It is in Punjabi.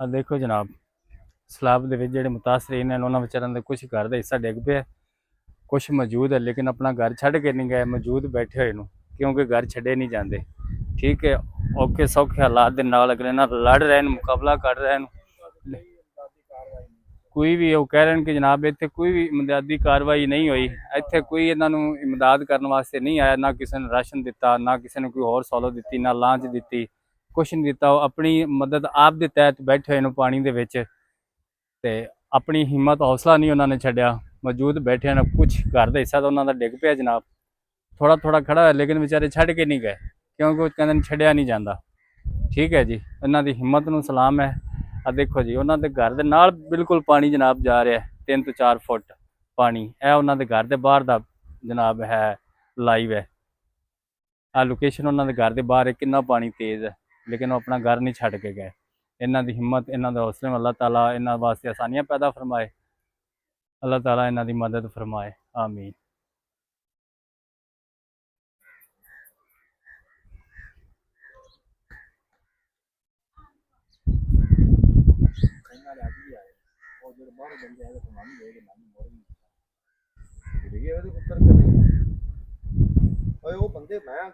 ਆ ਦੇਖੋ ਜਨਾਬ, ਸਲਾਬ ਦੇ ਵਿੱਚ ਜਿਹੜੇ ਮੁਤਾਸਰੀਨ ਨੇ ਉਹਨਾਂ ਵਿਚਾਰਿਆਂ ਦੇ ਕੁਝ ਘਰ ਦਾ ਹਿੱਸਾ ਡਿੱਗ ਪਿਆ, ਕੁਝ ਮੌਜੂਦ ਹੈ ਲੇਕਿਨ ਆਪਣਾ ਘਰ ਛੱਡ ਕੇ ਨਹੀਂ ਗਏ, ਮੌਜੂਦ ਬੈਠੇ ਹੋਏ ਨੂੰ, ਕਿਉਂਕਿ ਘਰ ਛੱਡੇ ਨਹੀਂ ਜਾਂਦੇ। ਠੀਕ ਹੈ, ਔਖੇ ਸੌਖੇ ਹਾਲਾਤ ਦੇ ਨਾਲ ਅਗਲੇ ਨਾਲ ਲੜ ਰਹੇ ਨੇ, ਮੁਕਾਬਲਾ ਕਰ ਰਹੇ ਨੇ। ਕੋਈ ਵੀ ਉਹ ਕਹਿ ਰਹੇ ਨੇ ਕਿ ਜਨਾਬ ਇੱਥੇ ਕੋਈ ਵੀ ਇਮਦਾਦੀ ਕਾਰਵਾਈ ਨਹੀਂ ਹੋਈ, ਇੱਥੇ ਕੋਈ ਇਹਨਾਂ ਨੂੰ ਇਮਦਾਦ ਕਰਨ ਵਾਸਤੇ ਨਹੀਂ ਆਇਆ, ਨਾ ਕਿਸੇ ਨੇ ਰਾਸ਼ਨ ਦਿੱਤਾ, ਨਾ ਕਿਸੇ ਨੇ ਕੋਈ ਹੋਰ ਸਹੂਲਤ ਦਿੱਤੀ, ਨਾ ਲਾਂਚ ਦਿੱਤੀ, ਕੁਛ ਨਹੀਂ ਦਿੱਤਾ। ਉਹ ਆਪਣੀ ਮਦਦ ਆਪ ਦੇ ਤਹਿਤ ਬੈਠੇ ਹੋਏ ਨੂੰ ਪਾਣੀ ਦੇ ਵਿੱਚ, ਤੇ ਆਪਣੀ ਹਿੰਮਤ ਹੌਸਲਾ ਨਹੀਂ ਉਹਨਾਂ ਨੇ ਛੱਡਿਆ, ਮੌਜੂਦ ਬੈਠਿਆਂ ਨੇ। ਕੁਛ ਘਰ ਦਾ ਹਿੱਸਾ ਤਾਂ ਉਹਨਾਂ ਦਾ ਡਿੱਗ ਪਿਆ ਜਨਾਬ, ਥੋੜਾ ਥੋੜਾ ਖੜਾ ਹੋਇਆ, ਲੇਕਿਨ ਵਿਚਾਰੇ ਛੱਡ ਕੇ ਨਹੀਂ ਗਏ, ਕਿਉਂਕਿ ਉਹ ਕਹਿੰਦੇ ਨੇ ਛੱਡਿਆ ਨਹੀਂ ਜਾਂਦਾ। ਠੀਕ ਹੈ ਜੀ, ਇਹਨਾਂ ਦੀ ਹਿੰਮਤ ਨੂੰ ਸਲਾਮ ਹੈ। ਆ ਦੇਖੋ ਜੀ, ਉਹਨਾਂ ਦੇ ਘਰ ਦੇ ਨਾਲ ਬਿਲਕੁਲ ਪਾਣੀ ਜਨਾਬ ਜਾ ਰਿਹਾ, 3 ਤੋਂ 4 ਫੁੱਟ ਪਾਣੀ। ਇਹ ਉਹਨਾਂ ਦੇ ਘਰ ਦੇ ਬਾਹਰ ਦਾ ਜਨਾਬ ਹੈ, ਲਾਈਵ ਹੈ। ਆ ਲੋਕੇਸ਼ਨ ਉਹਨਾਂ ਦੇ ਘਰ ਦੇ ਬਾਹਰ ਹੈ, ਕਿੰਨਾ ਪਾਣੀ ਤੇਜ਼ ਹੈ, ਲੇਕਿਨ ਉਹ ਆਪਣਾ ਘਰ ਨਹੀਂ ਛੱਡ ਕੇ ਗਏ। ਇਹਨਾਂ ਦੀ ਹਿੰਮਤ, ਇਹਨਾਂ ਦੇ ਹੌਸਲੇ ਨੂੰ ਅੱਲਾਹ ਤਾਲਾ ਇਹਨਾਂ ਵਾਸਤੇ ਆਸਾਨੀਆਂ ਪੈਦਾ ਫਰਮਾਏ। ਅੱਲਾਹ ਤਾਲਾ ਇਹਨਾਂ ਦੀ ਮਦਦ ਫਰਮਾਏ, ਆਮੀਨ। ਉਹ ਬੰਦੇ ਮੈਂ